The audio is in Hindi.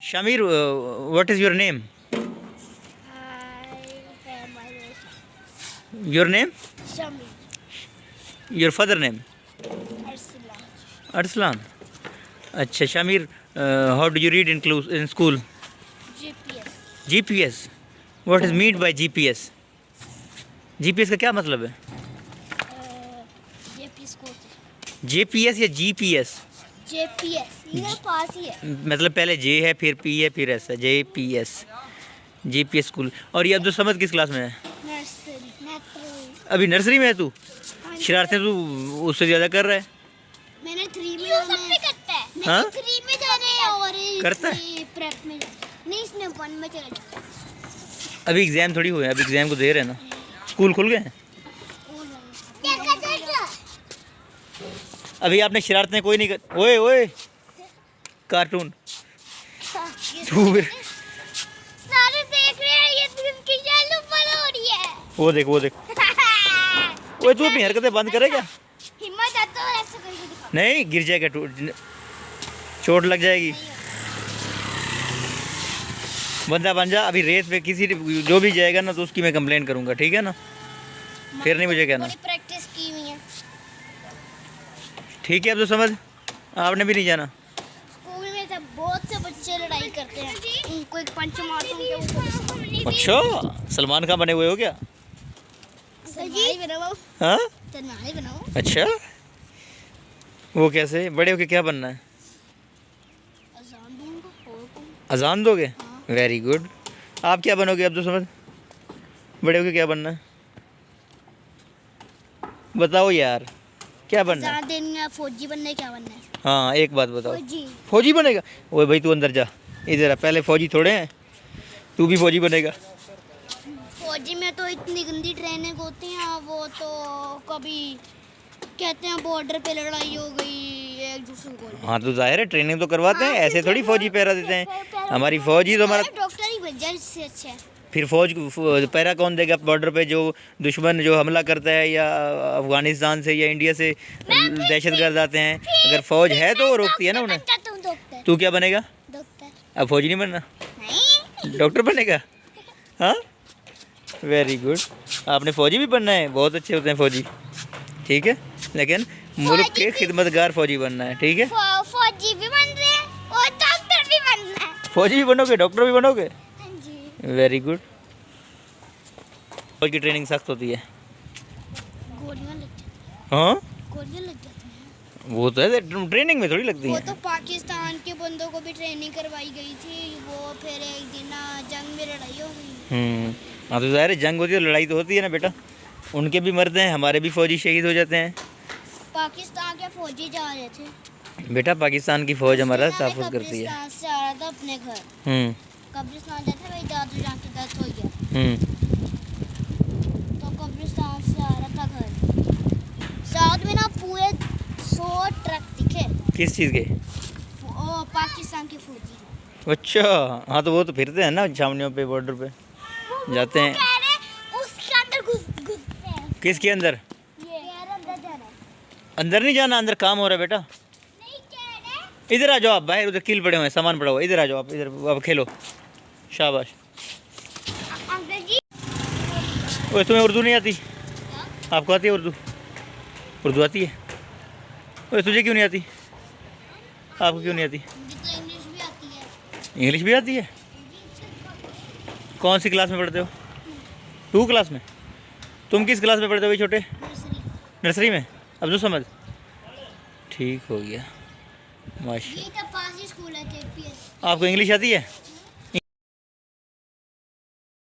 Shamir, what is your name? I have my name. Your name? Shami. Your father name? Arslan. Arslan. अच्छा Shamir, how do you read in school? GPS. GPS. What is meant by GPS? GPS का क्या मतलब है? JPS coach. JPS या GPS? JPS. ये पास ही है. मतलब पहले J है फिर P है फिर S है. JPS. GPS school. और ये अब्दुल समद किस क्लास में है? नर्सरी. अभी नर्सरी में है तू? शरारतें तू उससे ज़्यादा कर रहा है. मैंने 3 में जाना है. करता है. हाँ? मैंने 3 में जाना है और करता है? प्रेप में जाना. नहीं इसने 1 में चला जाता है. अभी एग्ज़ाम थोड़ी हुए हैं, अभी एग्ज़ाम को दे रहे हैं ना. स्कूल खुल गए हैं. अभी आपने शरारतें कोई नहीं कर. ओए ओए कार्टून तू सारे देख रहे हैं ये दिन की चालू पर हो रही है. वो देख ओए तू अपनी हरकतें बंद करेगा? हिम्मत है तो ऐसे करके दिखा. नहीं गिर जाएगा, चोट लग जाएगी. बंदा बन जा. अभी रेस पे किसी जो भी जाएगा ना तो उसकी मैं कंप्लेंट करूंगा, ठीक है ना? फिर नहीं मुझे कहना. थोड़ी प्रैक्टिस की हुई है. ठीक है अब तो समझ. आपने भी नहीं जाना. स्कूल में सब बहुत से बच्चे लड़ाई करते हैं. उनको एक पंच मार दूंगा वो. अच्छा सलमान खान बने हुए हो क्या? सलमान बनाओ. हाँ सलमान बनाओ. अच्छा वो कैसे? बड़े होके क्या बनना है? अजान दूंगा और कौन. अजान दोगे? हाँ. Very good. आप क्या बनोगे अब तो समझ? बड़े होके क्या बनना है बताओ यार. क्या बनना है? अजान देने फौजी बनने क्या बनना है? हाँ एक बात बताओ. फौजी. फौजी बनेगा? ओए भाई तू अंदर जा. इधर आ. पहले फौजी थोड़े हैं, तू भी फौजी बनेगा. फौजी में तो इतनी गंदी ट्रेनिंग होती है. वो तो कभी कहते हैं बॉर्डर पे लड़ाई हो गई एक दूसरे को. हाँ तो जाहिर है ट्रेनिंग तो करवाते हैं. ऐसे थोड़ी फौजी पहरा देते हैं. हमारी फौजी तो हमारा. डॉक्टर ही बन जाए इससे अच्छा है. फिर फौज पहरा कौन देगा बॉर्डर पे? जो दुश्मन जो हमला करता है या अफगानिस्तान से या इंडिया से दहशतगर्द आते हैं, अगर फौज है तो वो रोकती है ना उन्हें. तुम डॉक्टर. तू क्या बनेगा? डॉक्टर. अब फौजी नहीं बनना, नहीं. डॉक्टर बनेगा. हाँ वेरी गुड. आपने फौजी भी बनना है. बहुत अच्छे होते हैं फौजी, ठीक है. लेकिन मुल्क के खिदमतगार फौजी बनना है, ठीक है. फौजी भी बन रहे हैं और डॉक्टर भी बनना है. फौजी भी बनोगे, डॉक्टर भी बनोगे. हाँ जी. Very good. फौज की ट्रेनिंग सख्त होती है. गोलियां लग जाती हैं. हाँ गोलियां लग जाती हैं. वो तो है, ट्रेनिंग में थोड़ी लगती वो है. तो पाकिस्तान के बंदों को भी ट्रेनिंग करवाई गई थी. वो फिर एक दिन जंग में लड़ाई हो गई. हाँ तो ज़ाहिर है जंग होती है, लड़ाई तो होती है ना बेटा. उनके भी मरते हैं, हमारे भी फौजी शहीद हो जाते हैं. पाकिस्तान के फौजी जा रहे थे. बेटा पाकिस्तान की फ़ौज हमारा तहफ़्फ़ुज़ करती है. कब्रिस्तान से आ रहा था अपने घर. हम्म कब्रिस्तान जाते भाई दादू जान की डेथ हो गया. तो कब्रिस्तान से आ रहा था घर. साथ में ना पूरे 100 ट्रक दिखे. किस चीज़ के? पाकिस्तान के फौजी. अच्छा हाँ तो वो तो फिरते हैं ना छावनियों पे, बॉर्डर पे जाते हैं. उसके अंदर घुसते हैं. किसके अंदर? ये अंदर जाना है. अंदर नहीं जाना, अंदर काम हो रहा है बेटा. नहीं कह रहे. इधर आ जाओ आप. बाहर उधर कील पड़े हुए हैं, सामान पड़ा हुआ है. इधर आ जाओ आप. इधर आप खेलो. शाबाश. अंकल जी. ओए तुम्हें उर्दू नहीं आती? आपको आती है उर्दू? उर्दू आती है. ओए तुझे क्यों नहीं आती? आपको क्यों नहीं आती? मुझे तो इंग्लिश भी आती है. इंग्लिश भी आती है? कौन सी क्लास में पढ़ते हो? 2 क्लास में. तुम किस क्लास में पढ़ते हो भाई छोटे? नर्सरी. नर्सरी में. अब तो समझ. ठीक हो गया माशा. ये तो पास ही स्कूल है. JPS. आपको इंग्लिश आती है?